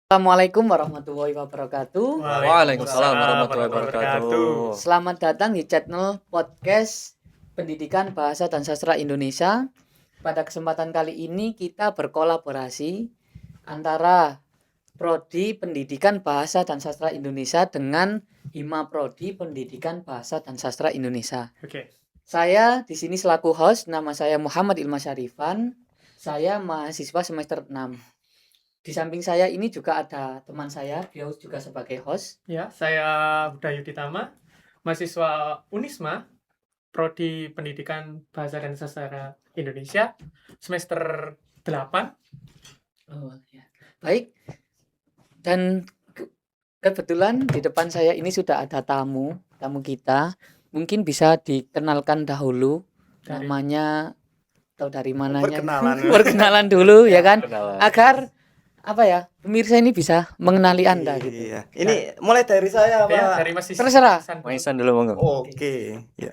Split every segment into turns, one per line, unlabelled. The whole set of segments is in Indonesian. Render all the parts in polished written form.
Assalamualaikum warahmatullahi wabarakatuh.
Waalaikumsalam warahmatullahi wabarakatuh.
Selamat datang di channel podcast Pendidikan Bahasa dan Sastra Indonesia. Pada kesempatan kali ini kita berkolaborasi antara Prodi Pendidikan Bahasa dan Sastra Indonesia dengan Hima Prodi Pendidikan Bahasa dan Sastra Indonesia.
Oke.
Saya di sini selaku host, nama saya Muhammad Ilma Syarifan. Saya mahasiswa semester 6. Di samping saya ini juga ada teman saya, beliau juga sebagai host.
Ya, saya Huda Yuditama, mahasiswa Unisma, Prodi Pendidikan Bahasa dan Sastra Indonesia, semester 8.
Oh, ya. Baik. Dan kebetulan di depan saya ini sudah ada tamu kita. Mungkin bisa dikenalkan dahulu namanya atau dari mananya. Perkenalan dulu ya kan, agar pemirsa ini bisa mengenali Anda gitu.
Iya. Ini mulai dari saya apa?
Ya, dari Mas
Terserah.
Maisan dulu monggo.
Oke. Ya.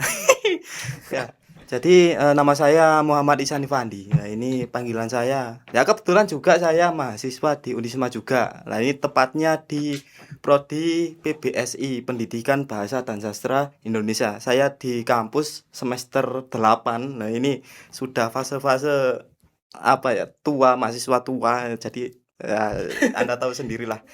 Ya. Jadi nama saya Muhammad Ihsan Ifandi. Nah, ini panggilan saya. Ya kebetulan juga saya mahasiswa di Unisma juga. Nah, ini tepatnya di Prodi PBSI Pendidikan Bahasa dan Sastra Indonesia. Saya di kampus semester 8. Nah, ini sudah fase-fase tua, mahasiswa tua. Jadi ya, Anda tahu sendirilah.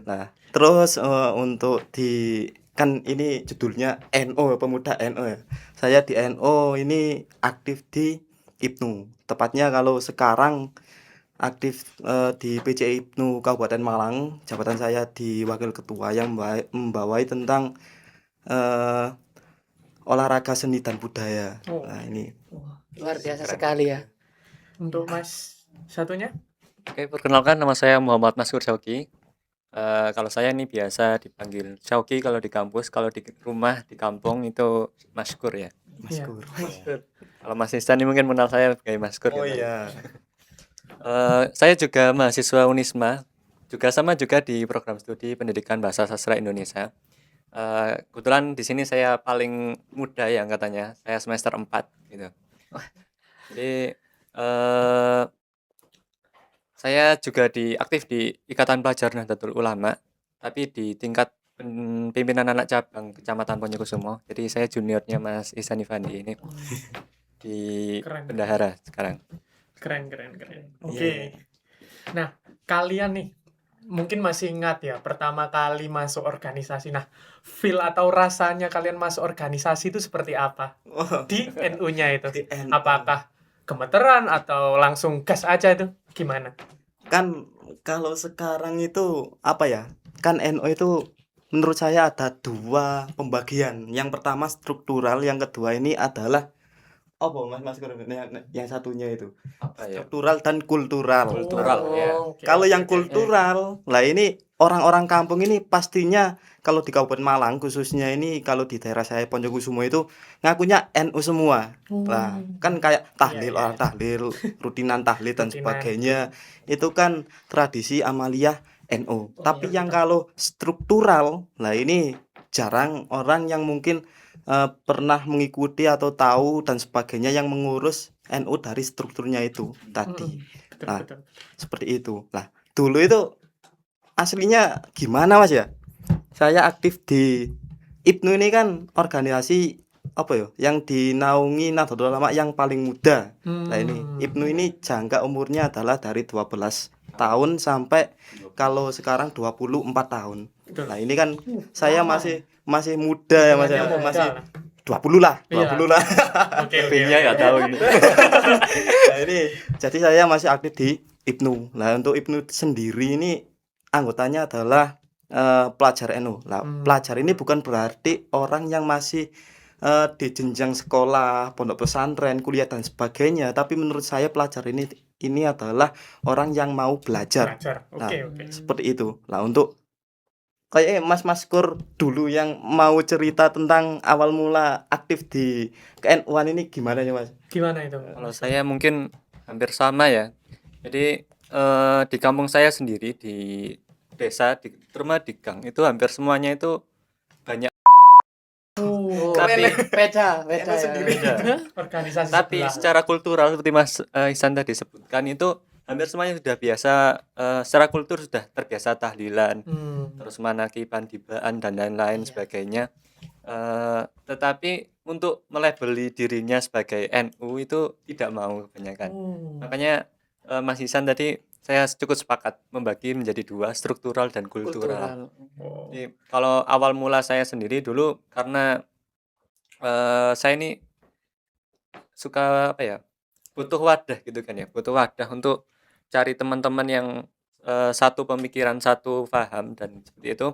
Nah, terus untuk di kan ini judulnya NO, pemuda NO ya. Saya di NO ini aktif di IPNU. Tepatnya kalau sekarang aktif di PCI IPNU Kabupaten Malang. Jabatan saya di wakil ketua yang membawai tentang olahraga seni dan budaya. Nah, ini
luar biasa sekali ya.
Untuk Mas satunya?
Oke, perkenalkan nama saya Muhammad Maskur Syauki. Kalau saya ini biasa dipanggil Syauki kalau di kampus, kalau di rumah di kampung itu Maskur ya.
Maskur.
Kalau Mas Ihsan ini mungkin mengenal saya sebagai Maskur.
Oh
gitu.
iya.
Saya juga mahasiswa Unisma, juga di program studi Pendidikan Bahasa Sastra Indonesia. Kebetulan di sini saya paling muda ya angkatannya, saya semester 4 gitu. Jadi saya juga aktif di Ikatan Pelajar Nahdlatul Ulama, tapi di tingkat pimpinan anak cabang Kecamatan Ponyokusumo. Jadi saya juniornya Mas Ihsan Ifandi ini di
Keren.
bendahara sekarang.
Keren. Oke. Nah, kalian nih mungkin masih ingat ya pertama kali masuk organisasi. Nah, feel atau rasanya kalian masuk organisasi itu seperti apa? Di NU-nya itu.
Di NU.
Apakah gemeteran atau langsung gas aja itu? Gimana?
Kan kalau sekarang itu kan NO itu menurut saya ada dua pembagian. Yang pertama struktural, yang kedua ini adalah Mas yang satunya itu
Apa ya?
struktural dan kultural.
Ya.
Oke,
Kalau yang
oke.
kultural, lah ini orang-orang kampung ini pastinya kalau di Kabupaten Malang khususnya ini, kalau di daerah saya Ponyokusumo itu ngakunya NU semua. Lah, kan kayak tahlil,
Iya.
orang tahlil, rutinan tahlil dan
Rutinan.
sebagainya. Itu kan tradisi amaliyah NU. Tapi
iya,
yang
betul.
kalau struktural, lah ini jarang orang yang mungkin pernah mengikuti atau tahu dan sebagainya yang mengurus NU dari strukturnya itu tadi. Nah,
Betul.
seperti itu. Lah, dulu itu aslinya gimana Mas ya? Saya aktif di IPNU ini kan organisasi yang dinaungi Nahdlatul Ulama yang paling muda. Nah, ini IPNU ini jangka umurnya adalah dari 12 tahun sampai kalau sekarang 24 tahun.
Betul.
Nah, ini kan saya masih muda ya Mas ya.
Hitungannya
Masih
muda lah.
20 lah.
Oke.
P-nya nggak tahu ini.
Nah, ini jadi saya masih aktif di IPNU. Nah, untuk IPNU sendiri ini anggotanya adalah pelajar NU. Nah, pelajar ini bukan berarti orang yang masih di jenjang sekolah, pondok pesantren, kuliah dan sebagainya, tapi menurut saya pelajar ini adalah orang yang mau belajar. Nah,
Oke.
seperti itu. Nah, untuk kayak Mas Maskur dulu yang mau cerita tentang awal mula aktif di KNU-an ini gimana ya Mas?
Gimana itu?
Kalau saya mungkin hampir sama ya. Jadi di kampung saya sendiri di desa, terutama di gang itu hampir semuanya itu banyak. Tapi
Beda
NU
ya.
sendiri.
Organisasi
Tapi
sebelah.
secara kultural seperti Mas Ihsan tadi sebutkan itu hampir semuanya sudah biasa, secara kultur sudah terbiasa tahlilan, terus manakiban, dibaan, dan lain-lain
Iya.
sebagainya. Tetapi untuk melabeli dirinya sebagai NU itu tidak mau kebanyakan. Makanya Mas Ihsan tadi saya cukup sepakat membagi menjadi dua, struktural dan kultural.
Oh.
Jadi, kalau awal mula saya sendiri dulu karena saya ini suka apa ya, butuh wadah gitu kan ya, butuh wadah untuk cari teman-teman yang satu pemikiran, satu paham, dan seperti itu.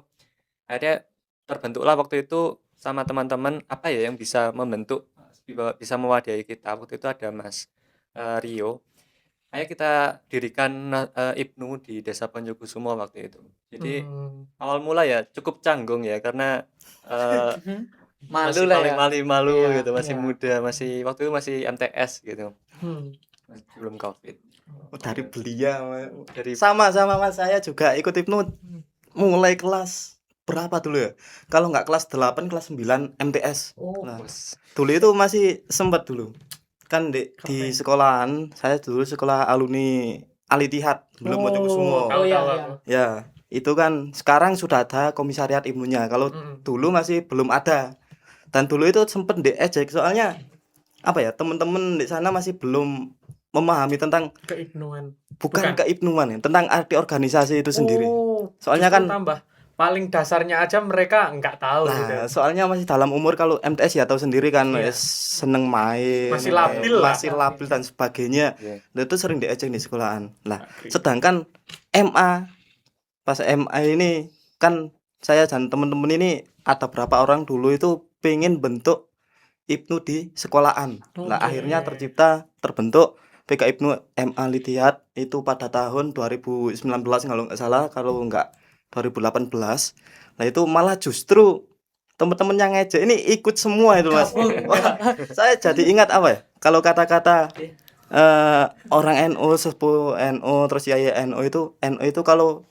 Akhirnya terbentuklah waktu itu sama teman-teman apa ya yang bisa membentuk, bisa mewadahi kita. Waktu itu ada Mas Rio. Ayo kita dirikan IPNU di Desa Ponjokusumo waktu itu. Jadi awal mula ya cukup canggung ya karena
Malu
masih
lah
paling
ya.
malu
Iya,
gitu, masih
iya.
muda, masih waktu itu masih MTS gitu, belum COVID.
Dari belia
Dari
sama Mas, saya juga ikut IPNU mulai kelas berapa dulu ya? Kalau nggak kelas 8, kelas 9 MTS. Nah,
bos.
dulu itu masih sempat dulu. Kan di
Keren.
sekolahan, saya dulu sekolah alumni Al-Ittihad, belum Ponjokusumo.
tahu,
iya,
tahu
iya.
aku.
Ya, itu kan sekarang sudah ada komisariat IPNU-nya. Kalau dulu masih belum ada. Dan dulu itu sempet diejek soalnya apa ya? Teman-teman di sana masih belum memahami tentang
Keibnuan.
bukan
Bukan.
keibnuan ya, tentang arti organisasi itu sendiri. Soalnya
Justru
kan
tambah paling dasarnya aja mereka nggak tahu gitu.
nah, soalnya masih dalam umur kalau MTS ya tahu sendiri kan
Iya.
seneng main,
Masih labil lah.
masih labil dan sebagainya.
Iya.
Nah, itu sering diejek di sekolahan. Lah,
Agree.
sedangkan MA pas MA ini kan saya dan temen-temen ini ada berapa orang dulu itu pengen bentuk IPNU di sekolahan. Nah,
Oke.
akhirnya terbentuk PK IPNU MA Lithiat itu pada tahun 2019 kalau nggak salah, kalau nggak 2018. Nah, itu malah justru teman-teman yang ngejek ini ikut semua itu Mas. Wah, saya jadi ingat apa ya? Kalau kata-kata orang NU, sepuh NU, terus Yaya NU itu kalau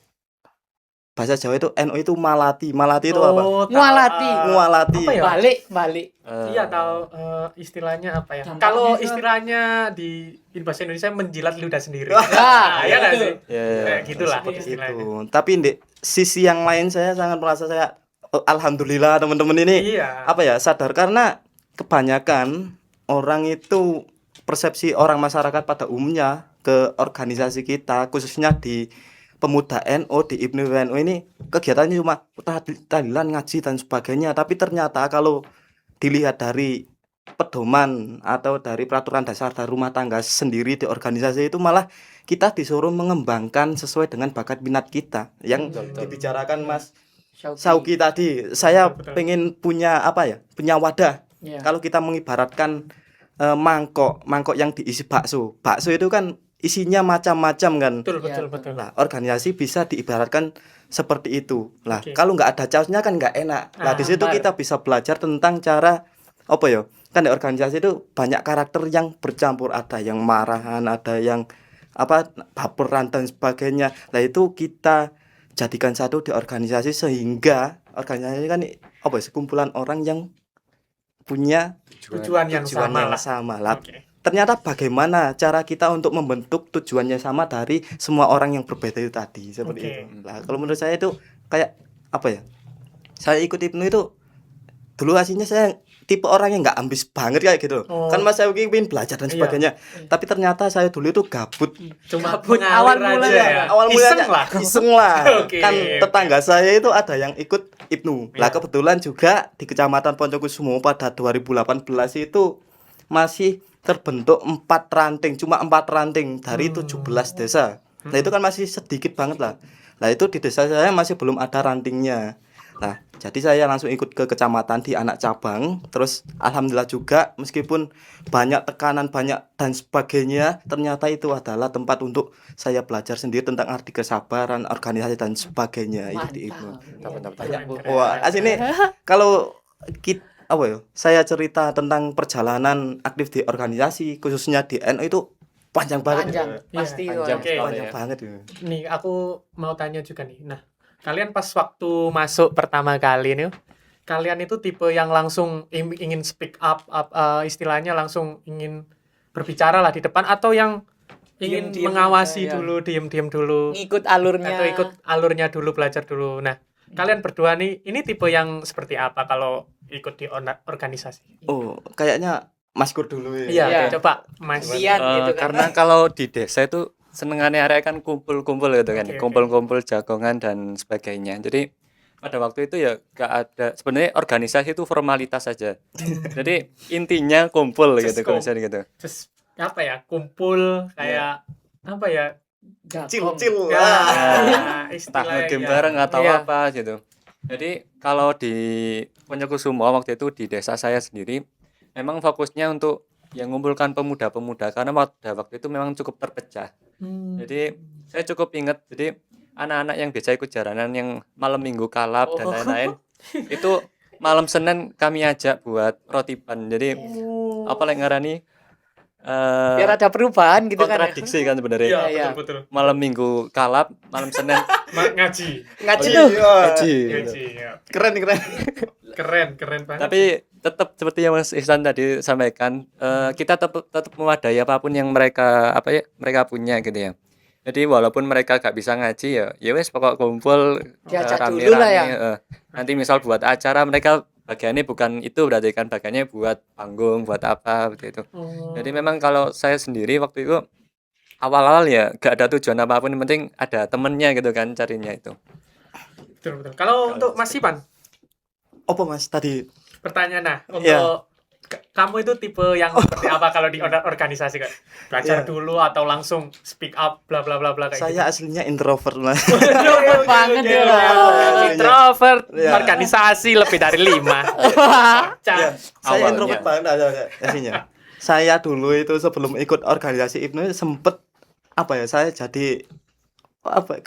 bahasa Jawa itu NU itu malati. Malati itu apa?
tahu,
Mualati.
Mualati.
Apa ya?
Balik.
Iya, tahu istilahnya apa ya?
Dampaknya
Kalau
itu-
istilahnya di bahasa Indonesia menjilat ludah sendiri.
Ah,
ya nggak
itu.
sih?
Ya,
Kayak gitulah
Seperti
istilahnya.
itu. Tapi di sisi yang lain saya sangat merasa saya alhamdulillah teman-teman ini
Iya.
apa ya sadar karena kebanyakan orang itu persepsi orang masyarakat pada umumnya ke organisasi kita khususnya di pemuda NU di IPNU NU ini kegiatannya cuma tahlilan ngaji dan sebagainya, tapi ternyata kalau dilihat dari pedoman atau dari peraturan dasar dari rumah tangga sendiri di organisasi itu malah kita disuruh mengembangkan sesuai dengan bakat minat kita yang
Betul.
dibicarakan Mas
Syauqi.
Sauki tadi. Saya
Betul.
pengen punya apa ya, punya wadah.
Iya.
Kalau kita mengibaratkan mangkok yang diisi bakso itu kan isinya macam-macam kan.
Betul,
Iya,
betul.
Nah, organisasi bisa diibaratkan seperti itu. Lah,
Oke.
kalau nggak ada caosnya kan nggak enak. Nah, di situ
benar.
kita bisa belajar tentang cara apa ya? Kan di organisasi itu banyak karakter yang bercampur, ada yang marahan, ada yang apa baperan dan sebagainya. Nah, itu kita jadikan satu di organisasi sehingga organisasi kan apa ya, sekumpulan orang yang punya
Tujuan yang
tujuan
sama
yang
lah.
sama lah.
Oke.
Ternyata bagaimana cara kita untuk membentuk tujuannya sama dari semua orang yang berbeda itu tadi seperti
Oke.
itu. Lah, kalau menurut saya itu kayak apa ya? Saya ikut IPNU itu dulu aslinya saya tipe orang yang nggak ambis banget kayak gitu.
Oh.
Kan Mas saya ingin belajar dan
Iya.
sebagainya. Tapi ternyata saya dulu itu gabut.
Cuma
Gabut
mengalir
awal
aja
mulanya.
ya.
Awal mulanya
Iseng lah.
iseng lah.
Oke,
Kan
oke.
tetangga saya itu ada yang ikut IPNU. Lah
Iya.
kebetulan juga di Kecamatan Ponjokusumo pada 2018 itu masih terbentuk 4 ranting, cuma 4 ranting dari 17 desa. Nah, itu kan masih sedikit banget lah. Nah, itu di desa saya masih belum ada rantingnya. Nah, jadi saya langsung ikut ke kecamatan di anak cabang. Terus alhamdulillah juga meskipun banyak tekanan, banyak dan sebagainya, ternyata itu adalah tempat untuk saya belajar sendiri tentang arti kesabaran, organisasi dan sebagainya itu di IPNU.
Mantap.
Banyak, Bu.
Wah, asini kalau kita apa ya? Saya cerita tentang perjalanan aktif di organisasi khususnya di NU itu panjang banget.
Panjang,
Iya,
pasti.
panjang
Oke.
sekali.
Panjang
ya.
banget ya.
Nih, aku mau tanya juga nih. Nah, kalian pas waktu masuk pertama kali nih, kalian itu tipe yang langsung ingin speak up, istilahnya langsung ingin berbicara lah di depan, atau yang ingin
Diem-diem
mengawasi
aja, ya.
dulu, diem-diem dulu,
Ngikut alurnya.
atau ikut alurnya dulu, belajar dulu. Nah, kalian berdua nih, ini tipe yang seperti apa kalau ikut di organisasi?
Oh, kayaknya Mas Kur dulu ya.
Iya,
Iya.
coba Mas.
Lihat gitu kan.
Karena kalau di desa itu senengannya area kan kumpul-kumpul gitu kan,
Oke, oke.
kumpul-kumpul jagongan dan sebagainya. Jadi pada waktu itu ya gak ada, sebenarnya organisasi itu formalitas saja. Jadi intinya kumpul
Just
gitu
go.
kalau misalnya gitu.
Terus apa ya? Kumpul kayak apa ya?
Cil-cil.
Ya,
Entah
istilahnya.
game bareng atau
Iya.
apa gitu. Jadi kalau di Ponyokusumo waktu itu di desa saya sendiri memang fokusnya untuk yang mengumpulkan pemuda-pemuda karena pada waktu itu memang cukup terpecah. Jadi saya cukup ingat, jadi anak-anak yang biasa ikut jaranan yang malam minggu kalap dan lain-lain itu malam Senin kami ajak buat rotiban. Jadi apa yang ngarani
Biar ada perubahan gitu kan. ya.
kontradiksi kan sebenarnya.
Iya,
Iya.
betul.
Malam minggu kalap, malam Senin
Ngaji.
Ngaji
Iya.
tuh.
ngaji. gitu.
Ngaji, ya.
Keren.
Keren banget.
Tapi tetap seperti yang Mas Ihsan tadi sampaikan, kita tetap mewadai apapun yang mereka mereka punya gitu ya. Jadi walaupun mereka gak bisa ngaji ya wes pokok kumpul
Diajak dulu lah ya.
Nanti misal buat acara mereka bagiannya bukan itu, berarti kan bagiannya buat panggung, buat apa begitu. Jadi memang kalau saya sendiri waktu itu awal-awal ya gak ada tujuan apapun, yang penting ada temennya gitu kan carinya itu.
Betul. Kalau untuk Mas Ipan,
Apa Mas tadi?
pertanyaan nah, untuk
Iya.
kamu itu tipe yang seperti apa kalau di organisasi kayak belajar
Iya.
dulu atau langsung speak up bla bla bla bla kayak
Saya aslinya introvert Mas.
Introvert banget
gitu.
ya.
Introvert,
Iya.
organisasi lebih dari 5.
Iya, saya
Awalnya.
introvert banget aslinya. Saya dulu itu sebelum ikut organisasi IPNU sempet saya jadi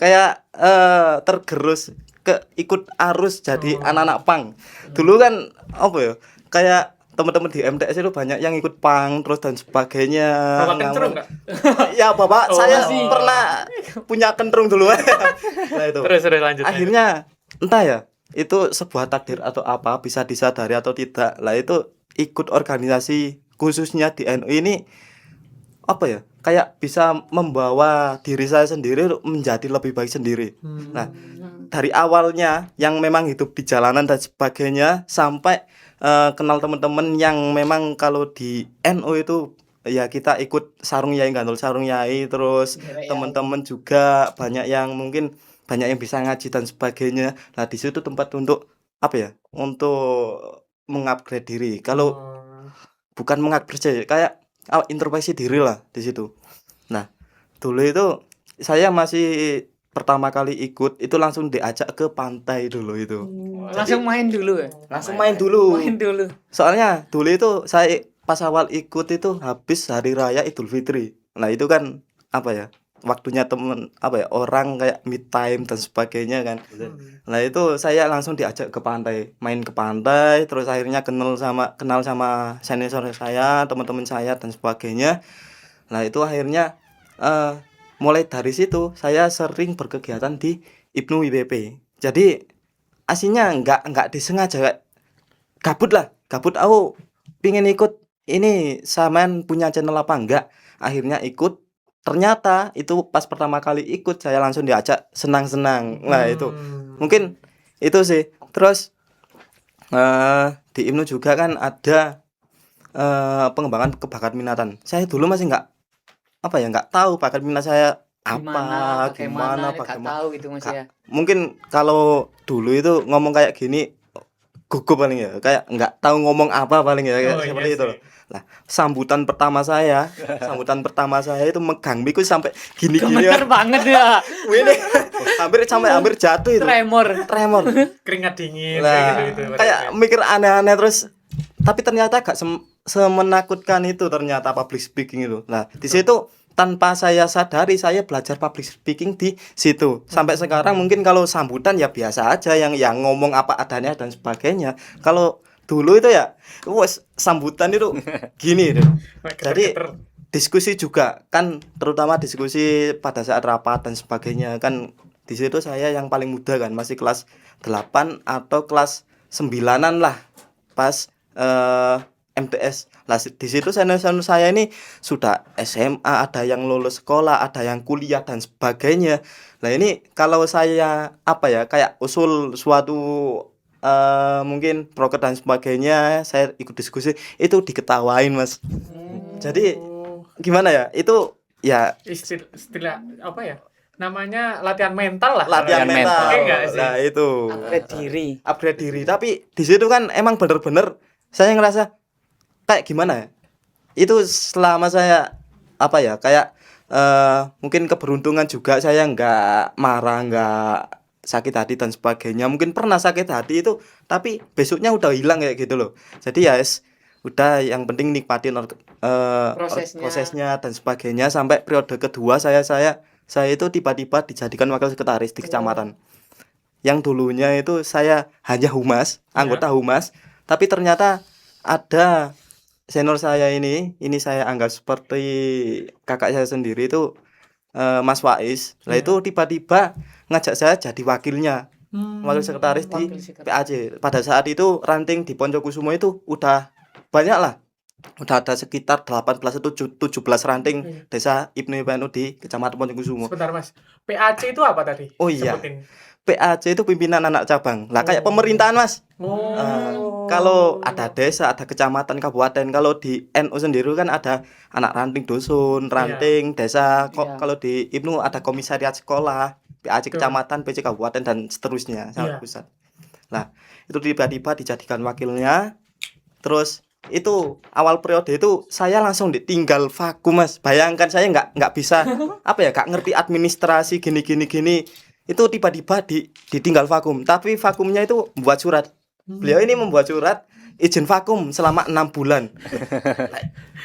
kayak tergerus ke ikut arus jadi anak-anak pang. Dulu kan kayak teman-teman di MTS itu banyak yang ikut pang terus dan sebagainya.
Bapak kencerung nggak?
Ya Bapak,
Oh,
saya
masih.
pernah punya kentrung dulu. Nah itu.
Terus lanjut.
Akhirnya entah ya itu sebuah takdir atau apa, bisa disadari atau tidak lah, itu ikut organisasi khususnya di NU ini kayak bisa membawa diri saya sendiri menjadi lebih baik sendiri. Nah dari awalnya yang memang hidup di jalanan dan sebagainya sampai kenal teman-teman yang memang kalau di NU itu ya kita ikut sarung yai, gandul sarung yai, terus teman-teman juga banyak yang bisa ngaji dan sebagainya. Nah di situ tempat untuk untuk mengupgrade diri. Kalau bukan mengupgrade, kayak introspeksi diri lah di situ. Nah dulu itu saya masih pertama kali ikut itu langsung diajak ke pantai dulu itu.
Langsung main dulu ya.
Langsung main dulu.
Main dulu.
Soalnya dulu itu saya pas awal ikut itu habis hari raya Idul Fitri. Nah itu kan waktunya temen orang kayak mid time dan sebagainya kan. Nah itu saya langsung diajak ke pantai, main ke pantai, terus akhirnya kenal sama senior saya, teman-teman saya dan sebagainya. Nah itu akhirnya mulai dari situ saya sering berkegiatan di IPNU WIBP. Jadi aslinya nggak disengaja, kayak gabut aku pingin ikut ini, sampean punya channel apa enggak, akhirnya ikut. Ternyata itu pas pertama kali ikut saya langsung diajak senang-senang. Nah itu mungkin itu sih. Terus di IPNU juga kan ada pengembangan bakat minatan. Saya dulu masih nggak tahu bakat minat saya
Gimana,
bagaimana.
nggak tahu gitu Mas ya.
Mungkin kalau dulu itu ngomong kayak gini gugup paling ya, kayak nggak tahu ngomong apa paling ya, kayak seperti itu loh. Lah sambutan pertama saya itu megang mic sampai gini-gini
Gemeter banget ya.
ini hampir jatuh itu,
Tremor.
Keringat dingin
Lah,
kayak gitu.
kayak mikir aneh-aneh terus, tapi ternyata gak semenakutkan itu ternyata public speaking itu. Nah di situ tanpa saya sadari saya belajar public speaking di situ. Sampai sekarang mungkin kalau sambutan ya biasa aja, yang ngomong apa adanya dan sebagainya. Kalau dulu itu ya sambutan itu gini deh. Jadi diskusi juga kan, terutama diskusi pada saat rapat dan sebagainya kan, di situ saya yang paling muda kan, masih kelas 8 atau kelas 9-an lah pas MTS. Lah di situ senior-senior saya ini sudah SMA, ada yang lulus sekolah, ada yang kuliah dan sebagainya. Lah ini kalau saya apa ya kayak usul suatu mungkin broker dan sebagainya, saya ikut diskusi itu diketawain Mas. Jadi
Oh,
gimana ya? Itu ya
istilah apa ya? Namanya latihan mental lah.
latihan
Latihan
mental.
mental.
Iya nggak sih?
Nah, itu
Upgrade diri.
upgrade diri. Tapi di situ kan emang bener-bener saya ngerasa kayak gimana ya? Itu selama saya apa ya kayak mungkin keberuntungan juga saya nggak marah, nggak sakit hati dan sebagainya. Mungkin pernah sakit hati itu, tapi besoknya udah hilang kayak gitu loh. Jadi ya udah yang penting nikmatin prosesnya dan sebagainya sampai periode kedua saya itu tiba-tiba dijadikan wakil sekretaris di kecamatan. Yang dulunya itu saya hanya humas, anggota humas, tapi ternyata ada senior saya ini saya anggap seperti kakak saya sendiri itu Mas Wais. Lah itu tiba-tiba ngajak saya jadi wakilnya, wakil sekretaris di
Wakil sekretaris.
PAC. Pada saat itu ranting di Poncokusumo itu udah banyak lah. Udah ada sekitar 18 atau 17 ranting desa Ibnu PNU di Kecamatan Poncokusumo.
Sebentar Mas. PAC itu apa tadi?
Oh iya.
Sebutin.
PAC itu pimpinan anak cabang. Lah kayak pemerintahan Mas.
Oh.
Kalau ada desa, ada kecamatan, kabupaten. Kalau di NU sendiri kan ada anak ranting dusun, ranting desa.
Iya.
Kalau di Ibnu ada komisariat sekolah, PAC
Betul.
kecamatan, PC kabupaten dan seterusnya sampai
Iya.
pusat. Lah, itu tiba-tiba dijadikan wakilnya. Terus itu awal periode itu saya langsung ditinggal vakum Mas. Bayangkan saya nggak bisa apa ya, nggak ngerti administrasi gini. Itu tiba-tiba ditinggal vakum. Tapi vakumnya itu membuat surat. Beliau ini membuat surat izin vakum selama 6 bulan.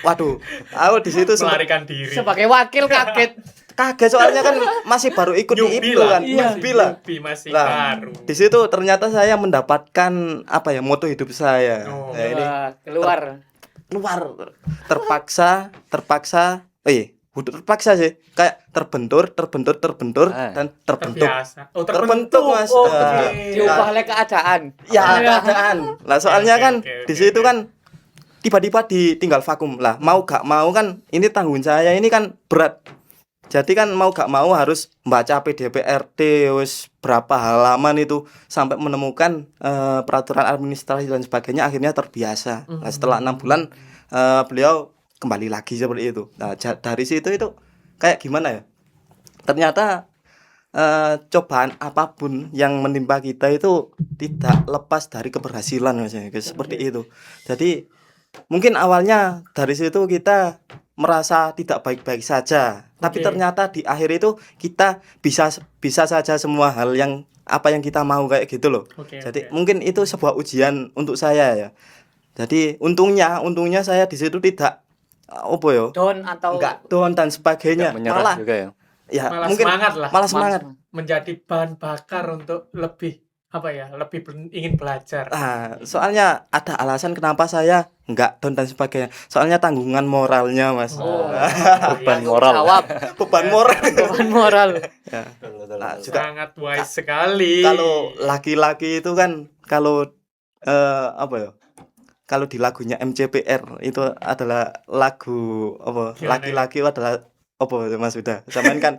Waduh, aku di situ
Melarikan diri.
Sebagai wakil kaget.
kaget soalnya kan masih baru ikut di
Newbie
itu
lah.
kan,
Iya.
newbie lah.
Newbie masih
Lah,
baru.
di situ ternyata saya mendapatkan apa ya moto hidup saya.
Oh.
Nah, ini
Wah, keluar.
keluar terpaksa terpaksa sih kayak terbentur dan terbentuk
Terbiasa. Oh,
terbentuk Mas.
Oh,
Nah,
oke.
Diubah oleh keadaan.
ya keadaan lah soalnya
Oke,
kan
oke,
di
oke,
situ
oke.
kan tiba-tiba ditinggal vakum lah mau gak mau kan ini tanggung saya ini kan berat jadi kan mau gak mau harus baca PDPRT wis berapa halaman itu sampai menemukan peraturan administrasi dan sebagainya akhirnya terbiasa. Nah, setelah 6 bulan beliau kembali lagi seperti itu. Nah, dari situ itu kayak gimana ya? Ternyata cobaan apapun yang menimpa kita itu tidak lepas dari keberhasilan Mas ya, guys. Seperti itu. Jadi mungkin awalnya dari situ kita merasa tidak baik-baik saja, tapi
Oke.
ternyata di akhir itu kita bisa saja semua hal yang apa yang kita mau kayak gitu loh.
Oke,
Jadi
oke.
mungkin itu sebuah ujian untuk saya ya. Jadi untungnya saya di situ tidak apa ya?
Down atau
Enggak down dan sebagainya.
Nggak menyerah
Malah
juga ya.
ya
Malah
mungkin
semangat lah.
malah semangat.
Menjadi bahan bakar untuk lebih apa ya? Lebih ingin belajar.
Ah, soalnya ada alasan kenapa saya enggak down dan sebagainya. Soalnya tanggungan moralnya, Mas.
Oh.
Beban
Iya.
moral.
jawab
Beban moral.
beban moral.
Ya. Nah, juga
Sangat wise sekali.
kalau laki-laki itu kan kalau apa ya? Kalau di lagunya MCPR itu adalah lagu apa?
Gimana
Laki-laki itu adalah apa Mas sudah. Zaman kan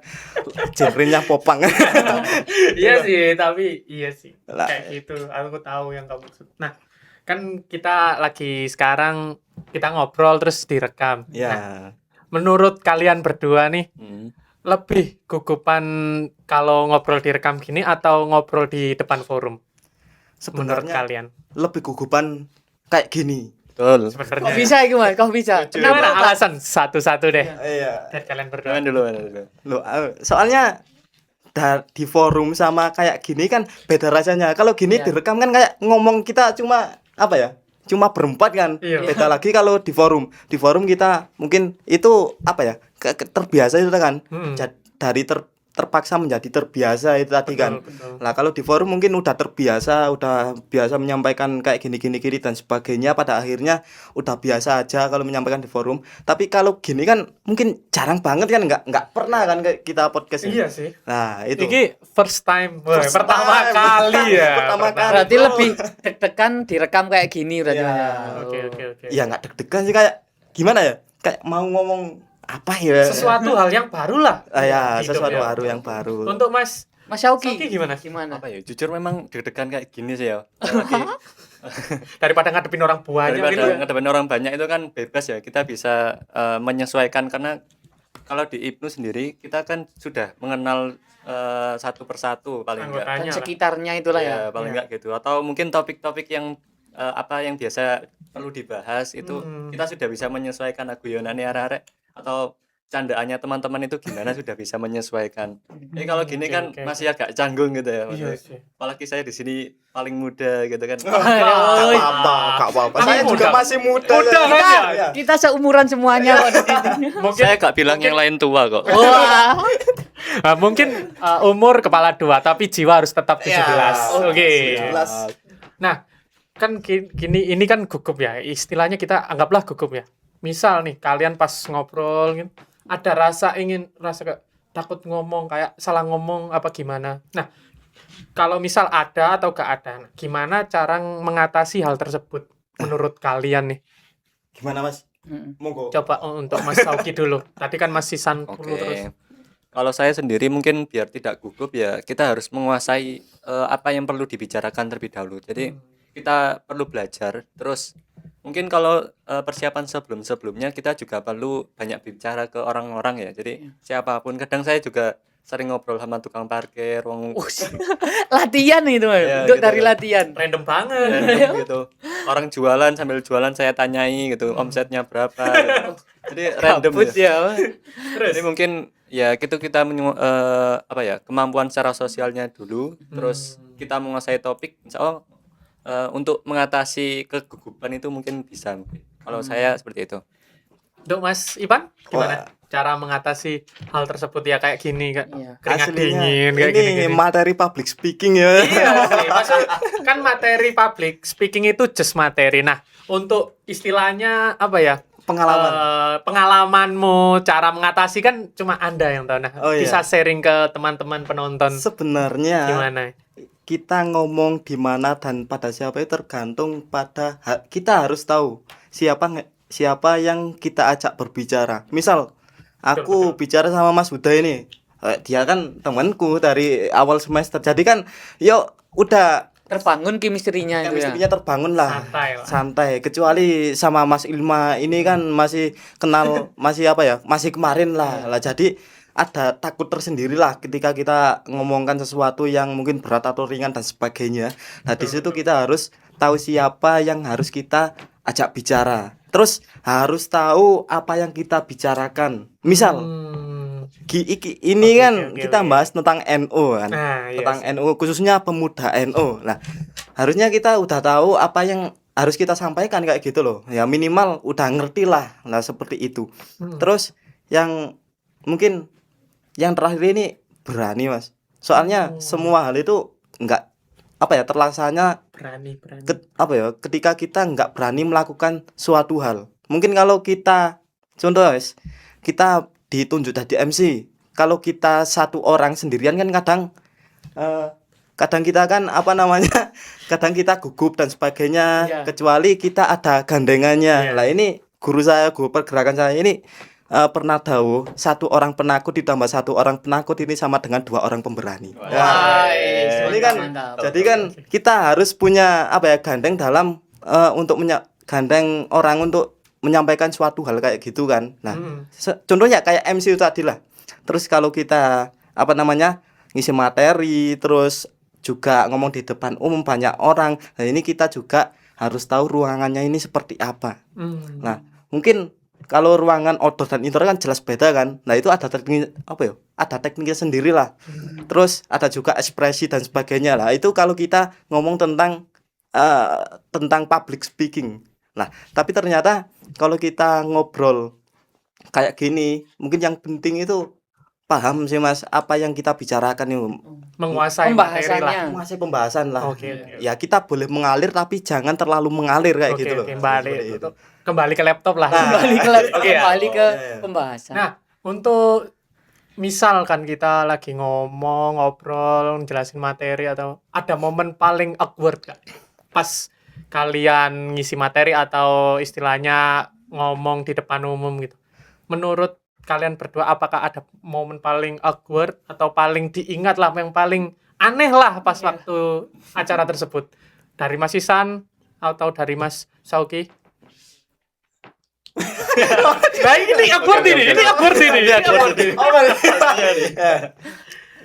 genrenya popang.
Iya sih, tapi iya sih.
Lah.
Kayak gitu. Aku tahu yang kamu maksud. Nah, kan kita lagi sekarang kita ngobrol terus direkam. Nah,
Ya.
menurut kalian berdua nih,
Hmm.
lebih gugupan kalau ngobrol direkam gini atau ngobrol di depan forum? Menurut
Sebenarnya
kalian?
lebih gugupan kayak gini.
Betul.
Kok
Sebenarnya.
bisa itu Mas? Kok bisa?
Gimana
Kenapa?
alasan satu-satu deh?
Iya.
Dari kalian berdua.
Jangan dulu.
Loh, soalnya di forum sama kayak gini kan beda rasanya. Kalau gini
Iya.
direkam kan kayak ngomong kita cuma apa ya? Cuma berempat kan.
Iya.
Beda lagi kalau di forum. Di forum kita mungkin itu apa ya? Terbiasa itu kan.
Mm-mm.
Dari terpaksa menjadi terbiasa itu tadi kan.
Betul.
Lah kalau di forum mungkin udah terbiasa, udah biasa menyampaikan kayak gini dan sebagainya, pada akhirnya udah biasa aja kalau menyampaikan di forum. Tapi kalau gini kan mungkin jarang banget kan, nggak pernah kan kayak kita podcast ini.
Iya sih.
Nah, itu.
Ini first time, Wah,
First
pertama
time.
kali ya.
Pertama kali.
Berarti
bro.
lebih deg-degan direkam kayak gini berarti.
Iya.
Oke.
Iya nggak deg-degan sih, kayak gimana ya? Kayak mau ngomong apa ya?
Sesuatu hal yang baru lah.
Ya,
Hidup
sesuatu
ya.
baru yang baru.
Untuk Mas
Mas Syauki
Syauki gimana?
Gimana?
Apa ya? Jujur memang deg-degan kayak gini sih ya. Apalagi
Daripada ngadepin orang banyak
daripada
gitu ya.
ngadepin orang banyak itu kan bebas ya. Kita bisa menyesuaikan, karena kalau di IPNU sendiri kita kan sudah mengenal satu persatu paling enggak.
Anggotanya
Dan
lah.
sekitarnya itulah
Ya,
ya.
paling
Iya.
enggak gitu. Atau mungkin topik-topik yang apa yang biasa perlu dibahas itu kita sudah bisa menyesuaikan aguyonane arek-arek atau candaannya teman-teman itu gimana sudah bisa menyesuaikan. Jadi kalau gini kan
Oke.
masih agak canggung gitu ya.
Iya
maksudnya.
sih.
Apalagi saya di sini paling muda gitu kan.
Gak apa-apa.
Kamu
Saya juga
muda.
masih muda.
Muda
ya.
kan ya?
Iya.
Kita seumuran semuanya kok di sini.
Mungkin
Saya gak bilang yang lain tua kok.
Wah.
mungkin umur kepala 2 tapi jiwa harus tetap 17.
Ya,
Oke.
17.
Nah, kan gini ini kan gugup ya. Istilahnya kita anggaplah gugup ya. Misal nih kalian pas ngobrol gitu, ada rasa kayak takut ngomong, kayak salah ngomong apa gimana. Nah, kalau misal ada atau gak ada, nah, gimana cara mengatasi hal tersebut menurut kalian nih?
Gimana Mas?
Mm.
Monggo.
Coba untuk Mas Sauki dulu. Tadi kan masih San
Oke.
terus.
Kalau saya sendiri mungkin biar tidak gugup ya kita harus menguasai apa yang perlu dibicarakan terlebih dahulu. Jadi kita perlu belajar. Terus mungkin kalau persiapan sebelum-sebelumnya kita juga perlu banyak bicara ke orang-orang ya. Jadi siapapun, kadang saya juga sering ngobrol sama tukang parkir, wong
Latihan itu
Ya,
untuk
gitu
dari
kan.
latihan.
Random banget.
random gitu. Orang jualan, sambil jualan saya tanyai gitu, omsetnya berapa gitu. Jadi random
Gabut
ya.
ya.
Jadi mungkin ya gitu kita apa ya, kemampuan secara sosialnya dulu, terus kita menguasai topik, insya Allah untuk mengatasi kegugupan itu mungkin bisa. Kalau saya seperti itu.
Untuk Mas Ipan gimana cara mengatasi hal tersebut ya kayak gini kan?
Iya.
Keringat
Aslinya
dingin kayak
ini
gini.
materi public speaking ya.
Iya sih, maksud kan materi public speaking itu just materi. Nah, untuk istilahnya apa ya?
Pengalaman.
Pengalamanmu cara mengatasi kan cuma Anda yang tahu. Nah,
Oh, iya.
bisa sharing ke teman-teman penonton
Sebenarnya
gimana?
kita ngomong di mana dan pada siapa itu tergantung pada kita harus tahu siapa yang kita ajak berbicara. Misal aku bicara sama Mas Huda ini, dia kan temanku dari awal semester. Jadi kan yuk udah
Terbangun chemistry-nya itu ya.
chemistry-nya terbangun lah.
Santai lah.
Santai. Kecuali sama Mas Ilma ini kan masih kenal masih apa ya? Masih kemarin lah. Lah jadi ada takut tersendiri lah ketika kita ngomongkan sesuatu yang mungkin berat atau ringan dan sebagainya. Nah, di situ kita harus tahu siapa yang harus kita ajak bicara. Terus harus tahu apa yang kita bicarakan. Misal ini
Oke,
kan
oke,
kita
oke.
bahas tentang NU kan.
Nah, iya
Tentang
sih.
NU khususnya pemuda NU. Nah, harusnya kita udah tahu apa yang harus kita sampaikan kayak gitu loh. Ya minimal udah ngerti lah. Nah, seperti itu. Terus yang mungkin yang terakhir ini berani, Mas. Soalnya semua hal itu enggak apa ya terlaksana
Berani.
ketika kita nggak berani melakukan suatu hal. Mungkin kalau kita contoh guys, kita ditunjuk jadi MC. Kalau kita satu orang sendirian kan kadang kita kan apa namanya? Kadang kita gugup dan sebagainya,
Iya.
kecuali kita ada gandengannya.
Iya.
Lah ini guru pergerakan saya ini pernah tahu satu orang penakut ditambah satu orang penakut ini sama dengan dua orang pemberani.
Wah,
Ini kan
mantap.
jadi kan kita harus punya apa ya gandeng dalam untuk gandeng orang untuk menyampaikan suatu hal kayak gitu kan. Nah, contohnya kayak MC itu tadi lah. Terus kalau kita apa namanya ngisi materi, terus juga ngomong di depan umum banyak orang. Nah, ini kita juga harus tahu ruangannya ini seperti apa. Nah, mungkin kalau ruangan outdoor dan indoor kan jelas beda kan. Nah, itu ada teknik apa ya? Ada tekniknya sendiri lah. Terus ada juga ekspresi dan sebagainya lah. Itu kalau kita ngomong tentang public speaking. Nah, tapi ternyata kalau kita ngobrol kayak gini, mungkin yang penting itu paham sih Mas apa yang kita bicarakan itu.
Menguasai materi lah.
Pembahasannya.
Masih pembahasan lah.
Oke, oke.
Ya kita boleh mengalir tapi jangan terlalu mengalir kayak
Oke,
gitu loh.
oke,
Seperti itu.
kembali ke laptop lah.
Nah,
Kembali ke
Oke, ya.
kembali ke
Iya.
pembahasan.
Nah, untuk misalkan kita lagi ngomong, ngobrol, jelasin materi atau ada momen paling awkward gak? Pas kalian ngisi materi atau istilahnya ngomong di depan umum gitu. Menurut kalian berdua apakah ada momen paling awkward atau paling diingat lah, yang paling aneh lah pas
Iya.
waktu acara tersebut? Dari Mas Isan atau dari Mas Sauki? Nah ini awkward
Oke,
ini,
oke,
ini
oke.
awkward ini, ini awkward ini.
Oh, Mas. Ya.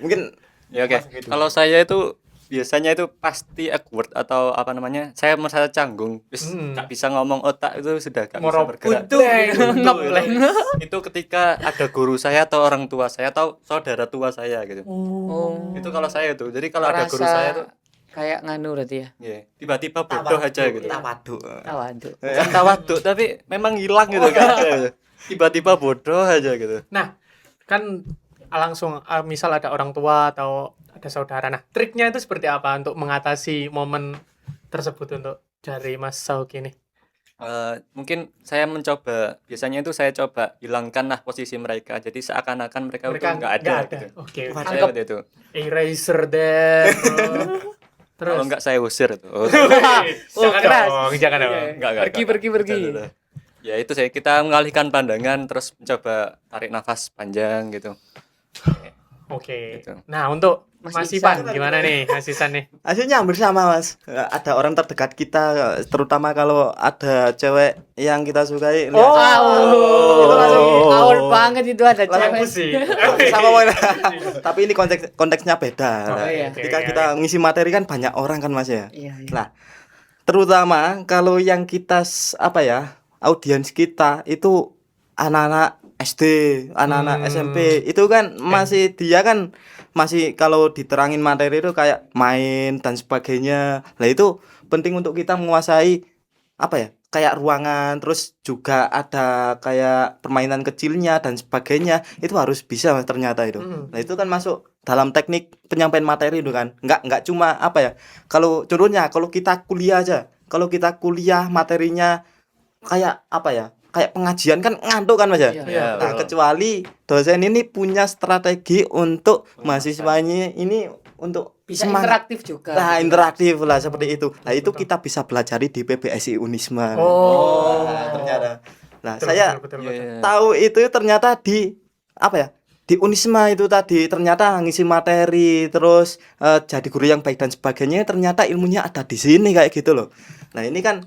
Mungkin
Ya oke.
Gitu.
Kalau saya itu biasanya itu pasti awkward atau apa namanya? Saya merasa canggung. Wis nggak bisa ngomong, otak itu sudah nggak bisa
Meroput.
bergerak.
Ngeblank.
Itu ketika ada guru saya atau orang tua saya atau saudara tua saya gitu.
Oh.
Itu kalau saya tuh. Jadi kalau ada guru
Merasa
saya tuh
kayak nganu berarti ya.
ya, tiba-tiba bodoh aja gitu.
Tawaduk.
Tawaduk.
Bukan tawaduk tapi memang hilang gitu kan. Tiba-tiba bodoh aja gitu.
Nah, kan langsung misal ada orang tua atau ada saudara. Nah, triknya itu seperti apa untuk mengatasi momen tersebut untuk dari Mas Sauki ini?
Mungkin saya mencoba, biasanya itu saya coba hilangkan lah posisi mereka. Jadi seakan-akan mereka itu nggak ada gitu.
Oke.
Saya
Anggap-
seperti itu.
Eraser deh. Terus.
Kalau nggak saya usir itu. Oh,
Jangan
keras.
dong, jangan dong.
enggak,
Pergi.
Ya itu saya kita mengalihkan pandangan terus mencoba tarik nafas panjang gitu.
Oke.
Gitu.
Nah, untuk
Mas
Mas
Isan.
Ipan gimana nih, Mas Isan nih?
Hasilnya hampir sama Mas. Ada orang terdekat kita, terutama kalau ada cewek yang kita sukai. lihat-
Itu langsung awal banget itu ada
Langsung
cewek.
Pusing.
sama pokoknya. Tapi ini konteksnya beda.
Oh,
Nah,
iya.
ketika
Oke,
kita ngisi materi kan banyak orang kan Mas ya.
Iya, iya.
Nah, terutama kalau yang kita apa ya, audiens kita itu anak-anak SD, anak-anak SMP, itu kan masih dia kan masih kalau diterangin materi itu kayak main dan sebagainya. Nah, itu penting untuk kita menguasai apa ya? Kayak ruangan, terus juga ada kayak permainan kecilnya dan sebagainya. Itu harus bisa Mas, ternyata itu. Nah, itu kan masuk dalam teknik penyampaian materi itu kan. Enggak cuma apa ya? Kalau contohnya kalau kita kuliah aja, kalau kita kuliah materinya kayak apa ya? Kayak pengajian kan ngantuk kan Mas ya?
Iya.
Iya,
Nah,
betul.
kecuali dosen ini punya strategi untuk mahasiswanya ini untuk
Bisa
semangat.
interaktif juga.
Nah, interaktif lah seperti itu. Nah, itu
Betul.
kita bisa pelajari di PBSI Unisma.
Oh.
Nah, ternyata. Nah,
Betul,
saya
betul.
Iya.
tahu itu ternyata di apa ya? Di Unisma itu tadi ternyata ngisi materi terus jadi guru yang baik dan sebagainya, ternyata ilmunya ada di sini kayak gitu loh. Nah, ini kan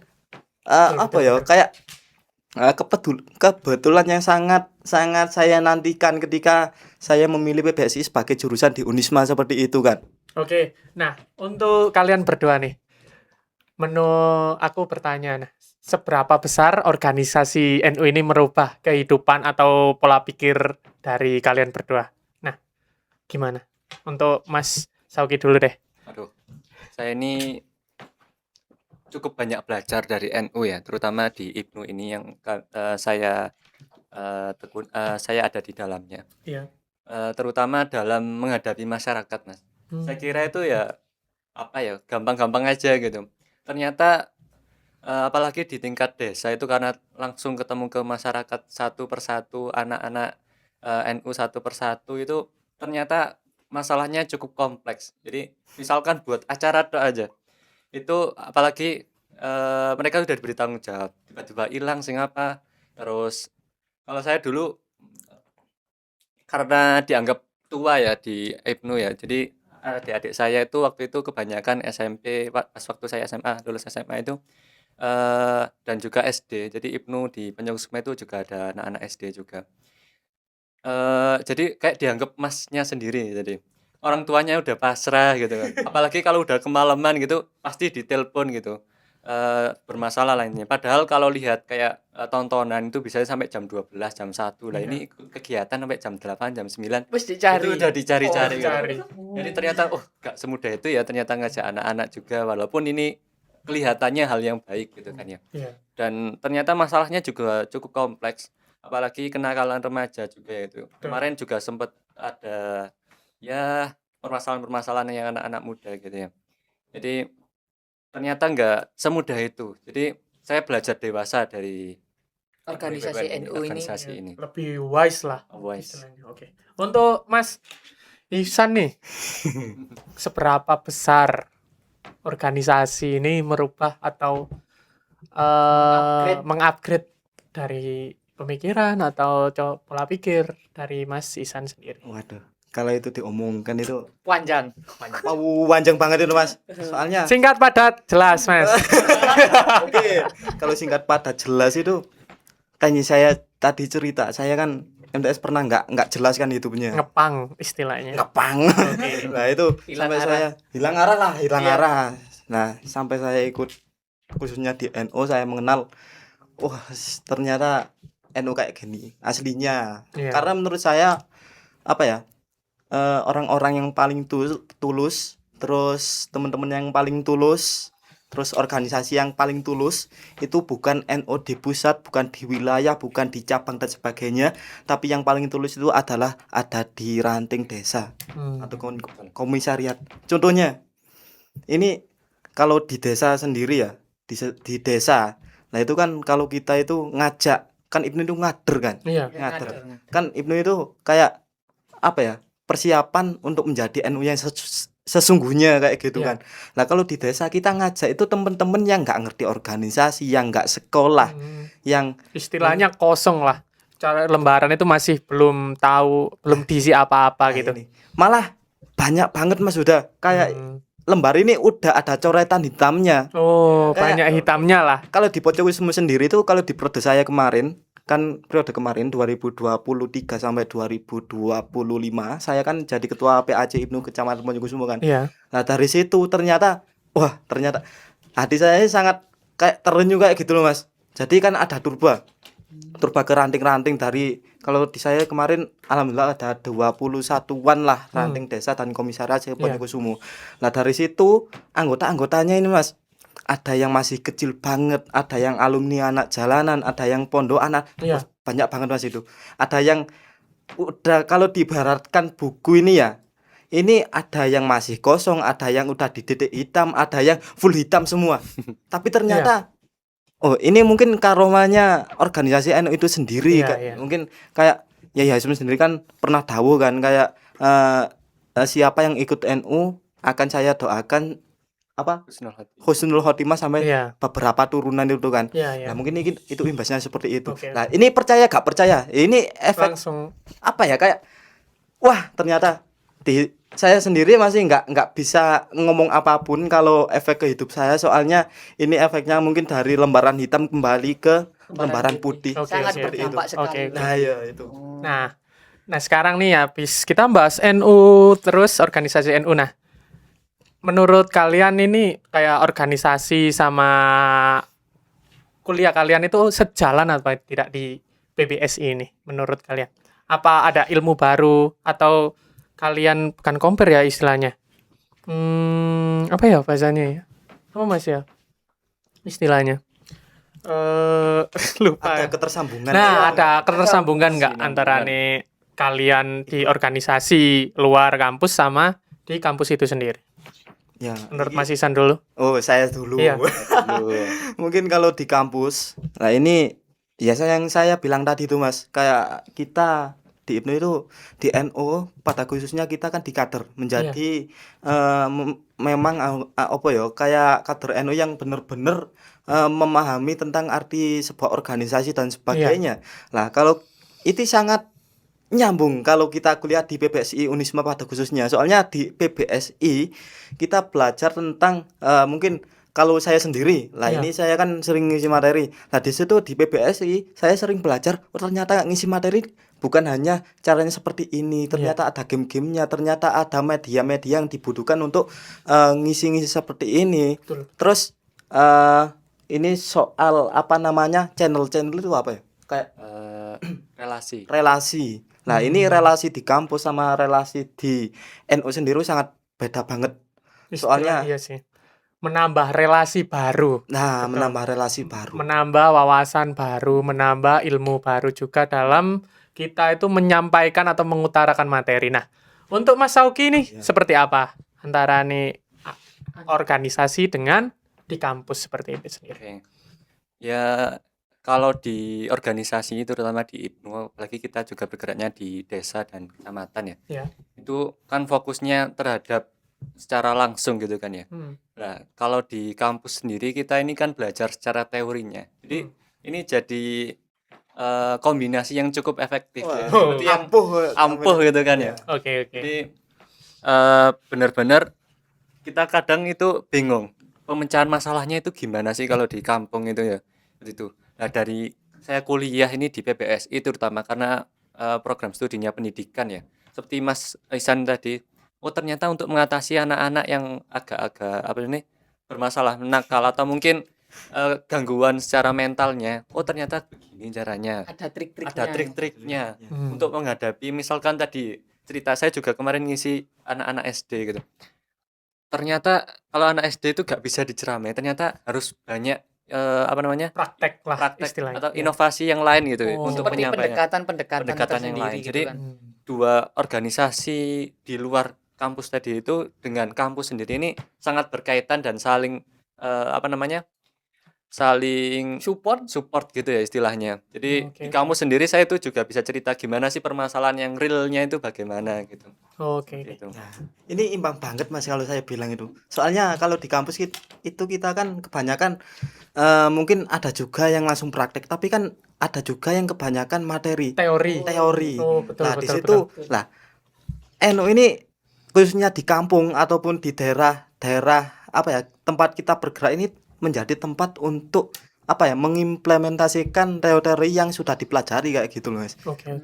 apa ya? Kayak kebetulan yang sangat saya nantikan ketika saya memilih PBSI sebagai jurusan di Unisma seperti itu kan.
Oke. Nah, untuk kalian berdua nih. Aku bertanya, nah, seberapa besar organisasi NU ini merubah kehidupan atau pola pikir dari kalian berdua? Nah, gimana? Untuk Mas Sauki dulu deh.
Aduh, saya ini cukup banyak belajar dari NU ya, terutama di IPNU ini yang saya saya ada di dalamnya.
Iya.
Terutama dalam menghadapi masyarakat, Mas. Saya kira itu ya apa ya, gampang-gampang aja gitu. Ternyata apalagi di tingkat desa itu karena langsung ketemu ke masyarakat satu persatu, anak-anak NU satu persatu itu ternyata masalahnya cukup kompleks. Jadi misalkan buat acara tok aja. Itu apalagi mereka sudah diberi tanggung jawab, tiba-tiba hilang sing apa. Terus kalau saya dulu karena dianggap tua ya di IPNU ya. Jadi adik-adik saya itu waktu itu kebanyakan SMP, pas waktu saya SMA, lulus SMA itu dan juga SD. Jadi IPNU di Penyungsma itu juga ada anak-anak SD juga. Jadi kayak dianggap masnya sendiri. Jadi orang tuanya udah pasrah gitu kan. Apalagi kalau udah kemalaman gitu pasti ditelepon gitu. Bermasalah lainnya. Padahal kalau lihat kayak tontonan itu bisa sampai jam 12, jam 1. Lah ini kegiatan sampai jam 8, jam 9.
Terus dicari.
Itu udah dicari-cari. gitu.
Cari.
Jadi ternyata gak semudah itu ya, ternyata ngajak anak-anak juga walaupun ini kelihatannya hal yang baik gitu kan ya.
Iya.
Dan ternyata masalahnya juga cukup kompleks, apalagi kenakalan remaja juga itu. Kemarin juga sempat ada ya permasalahan-permasalahan yang anak-anak muda gitu ya. Jadi ternyata nggak semudah itu. Jadi saya belajar dewasa dari
Organisasi
BPPN
NU ini.
organisasi ini.
Lebih wise lah
Wise.
istilahnya. Oke. Untuk Mas Ihsan nih, seberapa besar organisasi ini merubah atau mengupgrade dari pemikiran atau pola pikir dari Mas Ihsan sendiri?
Waduh, kalau itu diomongkan itu
Panjang.
panjang banget itu Mas. Soalnya
Singkat padat jelas Mas.
oke, kalau singkat padat jelas itu kayaknya saya tadi cerita, saya kan MTS pernah nggak jelas kan hidupnya.
Ngepang istilahnya.
Ngepang. Nah, itu
Hilang
sampai
arah.
saya hilang arah lah, hilang
Iya.
arah. Nah, sampai saya ikut khususnya di NU saya mengenal wah, ternyata NU kayak gini aslinya.
Iya.
Karena menurut saya apa ya? Orang-orang yang paling tulus, terus teman-teman yang paling tulus, terus organisasi yang paling tulus itu bukan NU di pusat, bukan di wilayah, bukan di cabang dan sebagainya, tapi yang paling tulus itu adalah ada di ranting desa atau komisariat. Contohnya, ini kalau di desa sendiri ya, di desa, nah itu kan kalau kita itu ngajak, kan Ibnu itu ngader kan,
Iya.
ngader. Kan Ibnu itu kayak apa ya, persiapan untuk menjadi NU yang sesungguhnya kayak gitu
Iya.
kan. Nah kalau di desa kita ngajak itu temen-temen yang nggak ngerti organisasi, yang nggak sekolah, yang
Istilahnya kosong lah. Cara lembaran itu masih belum tahu, belum diisi apa-apa
nah
gitu.
ini. Malah banyak banget Mas udah kayak
Hmm.
lembar ini udah ada coretan hitamnya.
Oh,
Kayak-
banyak hitamnya lah.
Kalau di Pocowisme sendiri itu kalau di periode saya kemarin kan periode kemarin 2023 sampai 2025 saya kan jadi ketua PAC Ibnu Kecamatan Ponorogo kan.
Iya.
Nah dari situ ternyata hati saya sangat kayak terenyuh kayak gitu loh Mas. Jadi kan ada turba ke ranting-ranting dari kalau di saya kemarin alhamdulillah ada 21-an lah ranting desa dan komisariat Ponorogo. Nah dari situ anggota-anggotanya ini Mas, ada yang masih kecil banget, ada yang alumni anak jalanan, ada yang pondok anak.
Iya.
Banyak banget Mas itu. Ada yang udah kalau diibaratkan buku ini ya, ini ada yang masih kosong, ada yang udah dititik hitam, ada yang full hitam semua. Tapi ternyata oh ini mungkin karomanya organisasi NU itu sendiri.
Iya,
Kak.
iya.
Mungkin kayak ya sendiri kan pernah tahu kan kayak siapa yang ikut NU akan saya doakan apa
Husnul Khotimah.
husnul khotimah sampai
Iya.
beberapa turunan itu kan.
Iya, iya.
Nah mungkin itu imbasnya seperti itu.
Oke.
Nah ini percaya gak percaya? Ini efek
Langsung
apa ya kayak wah ternyata saya sendiri masih nggak bisa ngomong apapun kalau efek ke hidup saya, soalnya ini efeknya mungkin dari lembaran hitam kembali ke lembaran putih.
Oke,
Sangat
oke,
berdampak
oke.
sekali.
Oke.
Nah ya itu.
Nah sekarang nih habis kita bahas NU terus organisasi NU. Nah, menurut kalian ini kayak organisasi sama kuliah kalian itu sejalan apa tidak di PBSI ini menurut kalian? Apa ada ilmu baru atau kalian bukan compare ya istilahnya? Apa ya bahasanya ya? Apa Mas ya? Istilahnya. Lupa.
Ada
ya.
ketersambungan.
Nah,
Ya.
ada ketersambungan nggak
Sinambungan.
antara nih kalian di organisasi luar kampus sama di kampus itu sendiri?
Ya,
Menurut Mas Ihsan dulu.
oh saya dulu.
Iya.
Mungkin kalau di kampus, nah ini ya yang saya bilang tadi itu Mas, kayak kita di Ibnu itu di NU pada khususnya kita kan di kader menjadi memang apa ya kayak kader NU yang benar-benar memahami tentang arti sebuah organisasi dan sebagainya. Nah kalau itu sangat nyambung kalau kita kuliah di PBSI Unisma pada khususnya, soalnya di PBSI kita belajar tentang mungkin kalau saya sendiri lah
Iya.
ini saya kan sering ngisi materi. Nah di situ di PBSI saya sering belajar ternyata ngisi materi bukan hanya caranya seperti ini, ternyata ada game-gamenya, ternyata ada media-media yang dibutuhkan untuk ngisi-ngisi seperti ini.
Betul.
Terus ini soal apa namanya channel-channel itu apa ya kayak
Relasi.
relasi. Nah ini relasi di kampus sama relasi di NU sendiri sangat beda banget. Soalnya
iya sih. Menambah relasi baru,
nah
Betul.
menambah relasi baru.
menambah wawasan baru, menambah ilmu baru juga dalam kita itu menyampaikan atau mengutarakan materi. Nah, untuk Mas Sauki nih seperti apa antara nih organisasi dengan di kampus seperti itu sendiri?
Oke. Ya, kalau di organisasi terutama di IPNU, apalagi kita juga bergeraknya di desa dan kecamatan ya.
Ya.
Itu kan fokusnya terhadap secara langsung gitu kan ya.
Hmm.
Nah, kalau di kampus sendiri kita ini kan belajar secara teorinya. Jadi ini jadi kombinasi yang cukup efektif ya.
Wah,
Seperti yang
ampuh
gitu kan ya.
Oke.
Jadi benar-benar kita kadang itu bingung pemecahan masalahnya itu gimana sih kalau di kampung itu ya. Seperti itu. Nah, dari saya kuliah ini di PPSI terutama karena program studinya pendidikan ya. Seperti Mas Isan tadi, oh ternyata untuk mengatasi anak-anak yang agak-agak apa ini bermasalah nakal atau mungkin gangguan secara mentalnya, oh ternyata begini caranya.
Ada trik-triknya.
Ada trik-triknya
Hmm.
untuk menghadapi misalkan tadi cerita saya juga kemarin ngisi anak-anak SD gitu. Ternyata kalau anak SD itu gak bisa diceramai, ternyata harus banyak apa namanya?
Praktek lah
praktek
istilahnya.
atau inovasi yang lain gitu
Oh.
untuk
Seperti
menyampaikan
pendekatan
pendekatan yang
tersendiri
lain.
gitu
Jadi
kan.
dua organisasi di luar kampus tadi itu dengan kampus sendiri ini sangat berkaitan dan saling apa namanya? Saling support gitu ya istilahnya. Jadi
Oke,
di kampus sendiri saya itu juga bisa cerita gimana sih permasalahan yang realnya itu bagaimana gitu.
Oke.
Gitu.
Nah, ini imbang banget Mas kalau saya bilang itu. Soalnya kalau di kampus itu kita kan kebanyakan mungkin ada juga yang langsung praktek, tapi kan ada juga yang kebanyakan materi,
Teori.
teori.
Oh, betul,
Nah, di
betul,
situ lah ini khususnya di kampung ataupun di daerah apa ya, tempat kita bergerak ini menjadi tempat untuk apa ya, mengimplementasikan teori yang sudah dipelajari kayak gitu loh Mas.
Oke.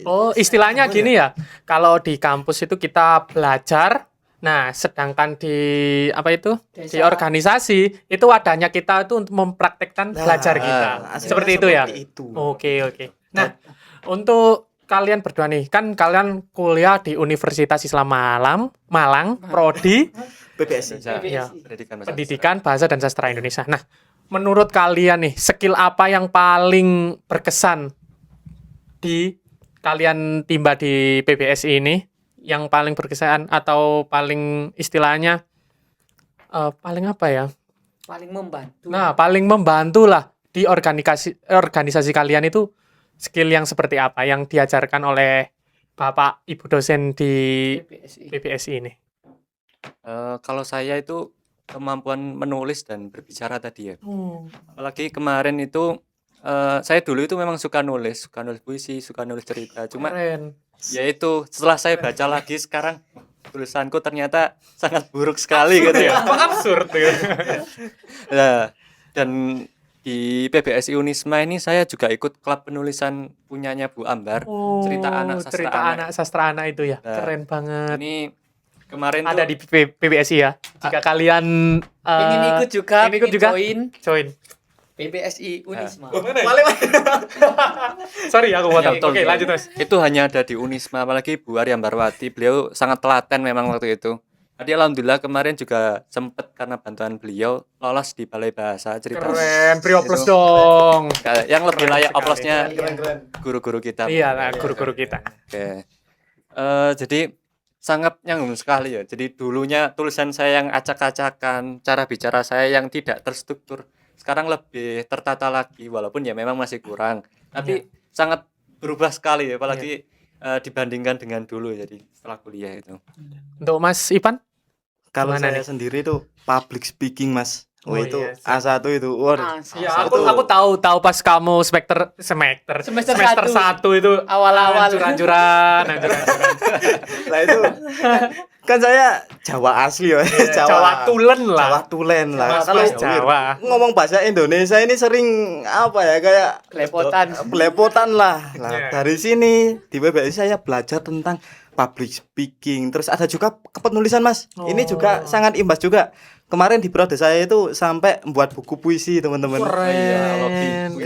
Oh, istilahnya gini ya. Kalau di kampus itu kita belajar, nah sedangkan di apa itu? Di
Desa.
organisasi itu wadahnya kita itu untuk mempraktekkan belajar kita.
hasilnya
Seperti itu ya.
itu.
Oke. Nah, untuk kalian berdua nih, kan kalian kuliah di Universitas Islam Malang, Prodi
PPSI.
Ya.
Pendidikan Bahasa
Pendidikan Bahasa dan Sastra Indonesia. Nah, menurut kalian nih, skill apa yang paling berkesan di kalian timba di PBSI ini? Yang paling berkesan atau paling istilahnya paling apa ya?
Paling membantu.
Nah, paling membantu lah di organisasi kalian itu skill yang seperti apa yang diajarkan oleh Bapak Ibu dosen di
PPSI.
PBSI ini?
Kalau saya itu kemampuan menulis dan berbicara tadi ya. Apalagi kemarin itu saya dulu itu memang suka nulis puisi, suka nulis cerita. Cuma
Keren.
ya itu setelah saya baca lagi sekarang tulisanku ternyata sangat buruk sekali gitu ya.
Kok absurd ya?
Nah, dan di PBSI Unisma ini saya juga ikut klub penulisan punyanya Bu Ambar. Cerita anak sastra
cerita
anak.
anak sastra anak itu ya.
Nah,
Keren banget.
Ini kemarin
Ada
tuh
di PBSI ya. Jika kalian
Ingin ikut juga,
ingin ikut
ingin
juga?
join
join.
PPSI Unisma.
Sorry aku potong.
Betul,
Oke,
betul.
lanjut Mas.
itu hanya ada di Unisma, apalagi Bu Arya Ambarwati, beliau sangat telaten memang waktu itu. Jadi alhamdulillah kemarin juga sempat karena bantuan beliau lolos di Balai Bahasa cerita.
Keren, beri oplos
Itu.
dong.
Yang lebih
Keren
layak
sekali.
oplosnya
Keren.
guru-guru kita.
Iya lah, guru-guru kita.
Oke. Jadi sangat nyambung sekali ya. Jadi dulunya tulisan saya yang acak-acakan, cara bicara saya yang tidak terstruktur. Sekarang lebih tertata lagi, walaupun ya memang masih kurang. Tapi sangat berubah sekali ya, apalagi dibandingkan dengan dulu. Jadi setelah kuliah itu.
Untuk Mas Ipan?
Kalau
Gimana
saya
nih?
sendiri tuh public speaking Mas.
Oh,
itu
iya, siap.
A1 itu. Waduh.
Iya,
Satu.
aku tahu pas kamu semester
satu.
1 itu
Awal-awal.
hancur-hancuran.
Nah itu kan saya Jawa asli ya.
Jawa Tulen lah.
Jawa Tulen lah.
Mas
Kalau
Jawa.
ngomong bahasa Indonesia ini sering apa ya, kayak belepotan lah. Nah,
Iya.
dari sini di PBSI saya belajar tentang public speaking. Terus ada juga kepenulisan Mas. Ini juga sangat imbas juga. Kemarin di prode saya itu sampai membuat buku puisi teman-teman.
Keren.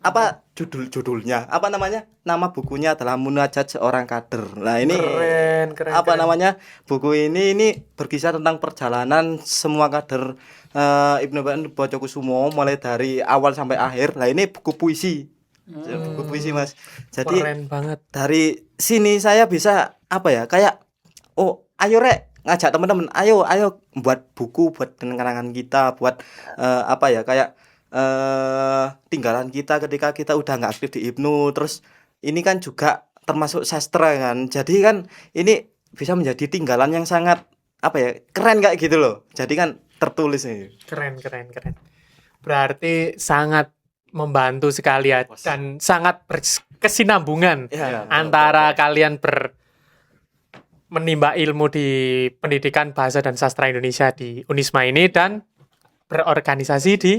Apa judulnya? Apa namanya? Nama bukunya adalah Munajat Seorang Kader. Nah, ini
Keren.
namanya? Buku ini berkisah tentang perjalanan semua kader Ibnu Bojokusumo mulai dari awal sampai akhir. Nah, ini buku puisi. buku puisi Mas. Jadi
Keren banget.
dari sini saya bisa apa ya, kayak oh ayo rek ngajak teman-teman, ayo buat buku buat kenangan kita, buat apa ya, kayak tinggalan kita ketika kita udah nggak aktif di Ibnu. Terus ini kan juga termasuk sastra kan, jadi kan ini bisa menjadi tinggalan yang sangat apa ya, keren kayak gitu loh. Jadi kan tertulis nih.
Keren. Berarti sangat membantu sekali ya, dan sangat berkesinambungan
Ya.
antara kalian menimba ilmu di pendidikan bahasa dan sastra Indonesia di Unisma ini dan berorganisasi di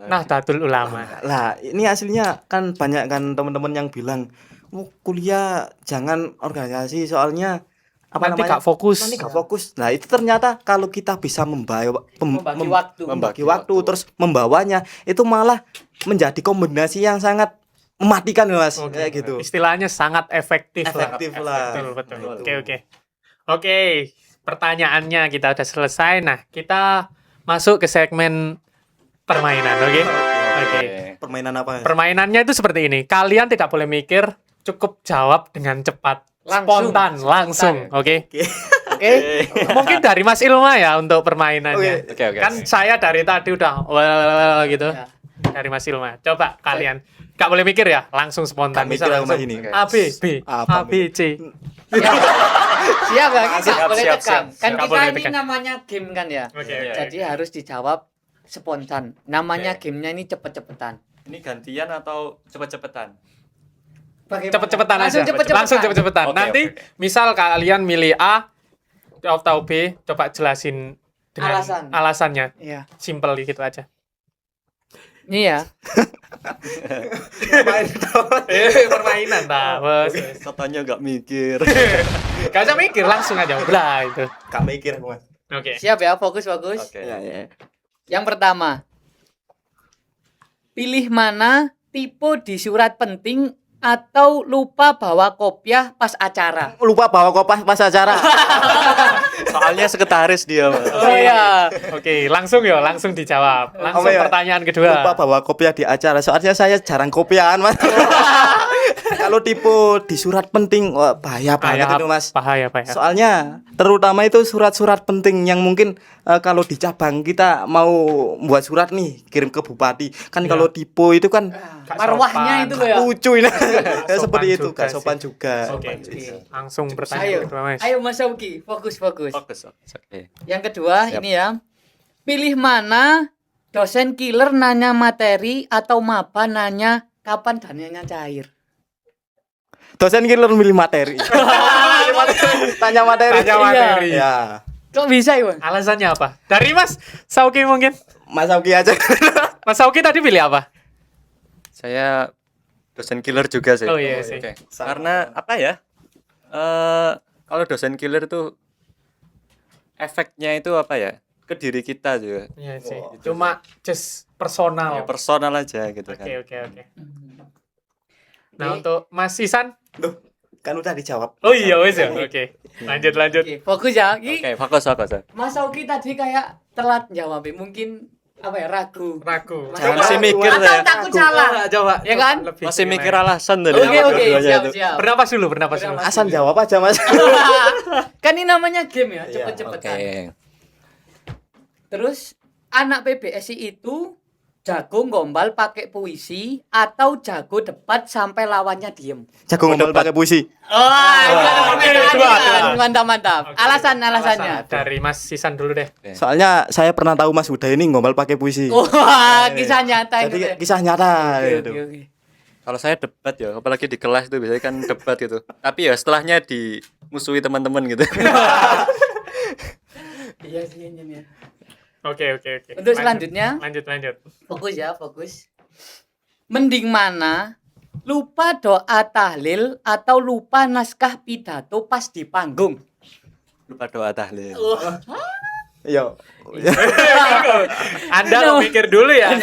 Nahdlatul Ulama.
Lah, ini aslinya kan banyak kan teman-teman yang bilang, kuliah jangan organisasi soalnya apa
Nanti
namanya?
gak fokus.
Nanti nggak fokus. Nah, itu ternyata kalau kita bisa membagi waktu terus membawanya, itu malah menjadi kombinasi yang sangat mematikan Mas.
Oke.
Kayak gitu.
Istilahnya sangat efektif
Efektif lah.
Betul.
Betul.
Oke, pertanyaannya kita udah selesai. Nah, kita masuk ke segmen permainan, oke? Oke.
Permainan apa?
Permainannya itu seperti ini. Kalian tidak boleh mikir, cukup jawab dengan cepat.
Langsung.
Spontan, langsung, oke?
Oke.
Mungkin dari Mas Ilma ya untuk permainannya.
Oke.
Oke.
Kan saya dari tadi udah well, gitu.
Ya.
Dari Mas Ilma. Coba kalian gak boleh mikir ya, langsung spontan.
Gak mikir
Bisa
sama
langsung
ini.
A B B A
Apa
B C.
Siap ya, kita
Siap,
boleh
siap,
tekan.
siap.
Kan
Nggak
kita
boleh
ini
tekan.
namanya game kan ya.
Oke.
Jadi harus dijawab spontan. Namanya gamenya ini cepet-cepetan.
Ini gantian atau cepet-cepetan?
Bagaimana?
Cepet-cepetan aja.
Langsung
Langsung cepet-cepetan.
Oke,
Nanti
oke.
misal kalian milih A atau B, coba jelasin dengan
Alasan.
alasannya.
Iya.
Simple gitu aja.
Ini ya.
Permainan nah, bos.
Katanya nggak mikir.
Gak usah mikir, langsung aja. Udah itu.
Gak mikir Mas.
Oke.
Siap ya, fokus.
Oke.
Ya.
Yang pertama. Pilih mana tipe di surat penting atau lupa bawa kopiah pas acara.
Lupa bawa kopas pas acara.
Soalnya sekretaris dia, Mas.
Oh ya.
Oke, langsung dijawab. Langsung
Apa ya?
pertanyaan kedua.
Lupa bawa kopiah di acara. Soalnya saya jarang kopiahan Mas. Kalau tipe di surat penting, wah, bahaya banget itu Mas.
Bahaya.
Soalnya terutama itu surat-surat penting yang mungkin kalau di cabang kita mau buat surat nih kirim ke bupati kan,
Ya.
kalau tipe itu kan
Gak
Marwahnya
sopan.
itu loh ya.
lucu ini.
sopan
Seperti itu
juga
gak
sih.
sopan juga.
Oke. Langsung
Ayo,
pertanyaan kedua, Mas.
ayo Mas Sauki, fokus.
Fokus. Oke.
Yang kedua
Siap.
ini ya. Pilih mana dosen killer nanya materi atau maba nanya kapan dananya cair.
Dosen killer milih materi. Tanya materi.
Tanya materi.
Ya.
Kok bisa ya?
Alasannya apa? Dari Mas Sauki mungkin.
Mas Auki aja.
Mas Sauki tadi pilih apa?
Saya dosen killer juga sih.
Oh, iya sih.
Oke. Karena apa ya? Kalau dosen killer itu efeknya itu apa ya? Ke diri kita juga.
Iya sih.
Wow.
Cuma just personal.
Ya, personal aja gitu kan.
Oke. Nah, untuk Mas Isan?
Duh, kan udah dijawab.
Oh iya, wes ya. Oke. Lanjut.
Oke, fokus ya.
Oke, fokus.
Mas Sauki tadi kayak telat jawab, mungkin apa ya, ragu.
Ragu.
Jangan
Masih mikir
Atau
saya.
takut salah.
Coba.
Ya kan?
Lebih
Masih
gimana?
mikir alasan tadi.
Oke,
Dua-duanya
siap,
itu.
siap.
Bernapas dulu.
Asan jawab aja Mas.
Kan ini namanya game ya,
Iya,
cepet-cepetan.
Oke.
Terus anak PBSI itu jago gombal pakai puisi atau jago debat sampai lawannya diem.
Jago ngomong pakai puisi.
Mantap.
Oke.
Alasannya.
Dari Mas Isan dulu deh.
Soalnya saya pernah tahu Mas Huda ini ngombal pakai puisi.
Wah, kisah nyata itu.
Jadi kisah nyata
Oke,
gitu.
oke.
Kalau saya debat ya, apalagi di kelas itu biasanya kan debat gitu. Tapi ya setelahnya dimusuhi teman-teman gitu.
Iya sih ini ya.
Oke.
Untuk selanjutnya,
Lanjut.
fokus ya, fokus. Mending mana? Lupa doa tahlil atau lupa naskah pidato pas di panggung?
Lupa doa tahlil.
Yo.
Anda memikir dulu ya.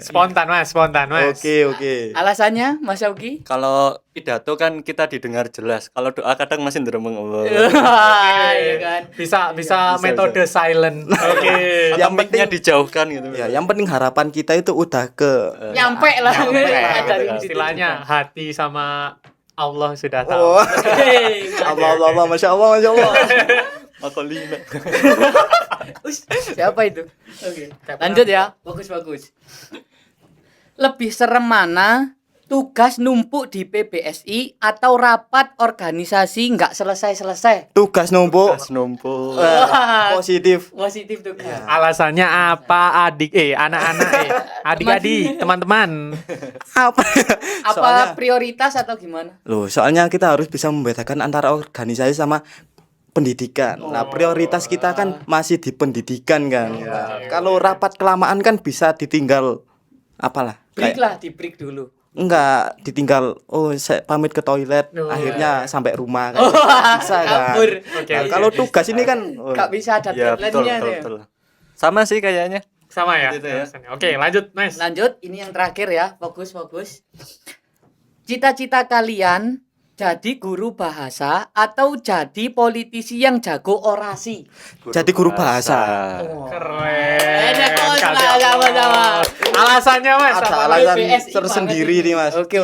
Spontan Mas.
Oke.
Alasannya Mas Augi?
Kalau pidato kan kita didengar jelas. Kalau doa kadang masih nderemeng Allah.
Iya kan.
Bisa metode silent. Oke.
Yang
Mic-nya
penting
dijauhkan gitu.
ya, yang penting harapan kita itu udah ke
Nyampe lah. Dari situ.
Istilahnya hati sama Allah sudah tahu.
Oh.
Hei,
Allah, Masya Allah.
Makolina.
Siapa itu? Oke. Lanjut ya. Bagus. Lebih serem mana? Tugas numpuk di PBSI atau rapat organisasi nggak selesai-selesai?
Tugas numpuk.
Pas numpuk.
Wah,
Positif.
positif tugas.
Alasannya apa anak-anak adik-adik teman-teman?
Apa?
Apa prioritas atau gimana?
Loh, soalnya kita harus bisa membedakan antara organisasi sama pendidikan. Nah, prioritas kita kan masih di pendidikan kan. Nah, kalau rapat kelamaan kan bisa ditinggal apalah.
Break lah, di break dulu.
Enggak, ditinggal saya pamit ke toilet,
Oh,
akhirnya sampai rumah kan. Bisa kan.
Kabur.
Nah, kalau tugas ini kan
Nggak bisa ada
Ya betul,
deadline-nya
betul,
nih.
betul. Sama sih kayaknya.
Sama ya.
Gitu ya.
Oke, lanjut, Mas.
Lanjut, ini yang terakhir ya. Fokus. Cita-cita kalian jadi guru bahasa atau jadi politisi yang jago orasi?
Jadi guru bahasa.
Keren.
Kos
Kasih
lah, sama-sama.
Alasannya Mas
Ada
apa?
alasan
BSI
tersendiri
banget
nih Mas.
Oke.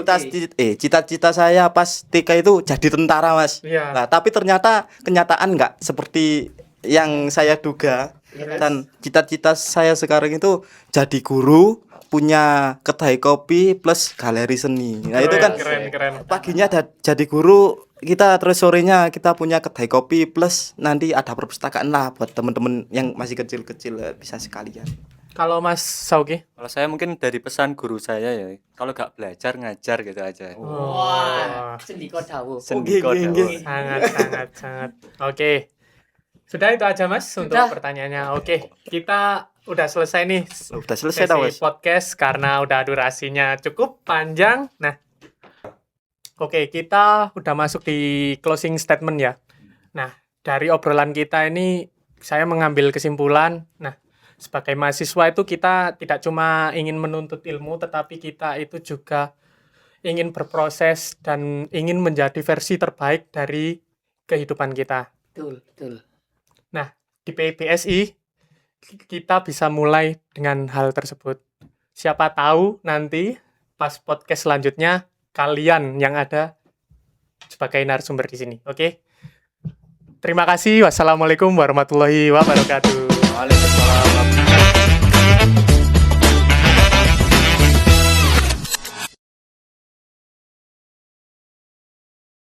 Cita-cita saya pas TK itu jadi tentara Mas.
Iya.
Nah, tapi ternyata kenyataan nggak seperti yang saya duga. Dan cita-cita saya sekarang itu jadi guru, punya kedai kopi plus galeri seni. Nah, itu kan
keren.
paginya jadi guru kita, terus sorenya kita punya kedai kopi plus nanti ada perpustakaan lah buat temen-temen yang masih kecil-kecil bisa sekalian.
Kalau Mas Sauki?
Kalau saya mungkin dari pesan guru saya ya, kalau gak belajar ngajar gitu aja.
Wah, sendiko dawuh.
Sendiko
nggih.
Sangat. Oke. Sudah itu aja Mas untuk
Sudah.
pertanyaannya. Oke, kita udah selesai nih
Udah selesai dah, Mas.
podcast karena udah durasinya cukup panjang. Nah, oke, kita udah masuk di closing statement ya. Nah, dari obrolan kita ini saya mengambil kesimpulan. Nah, sebagai mahasiswa itu kita tidak cuma ingin menuntut ilmu, tetapi kita itu juga ingin berproses dan ingin menjadi versi terbaik dari kehidupan kita.
Betul.
Nah, di PBSI kita bisa mulai dengan hal tersebut. Siapa tahu nanti pas podcast selanjutnya kalian yang ada sebagai narasumber di sini. Oke? Terima kasih. Wassalamualaikum warahmatullahi wabarakatuh.
Waalaikumsalam.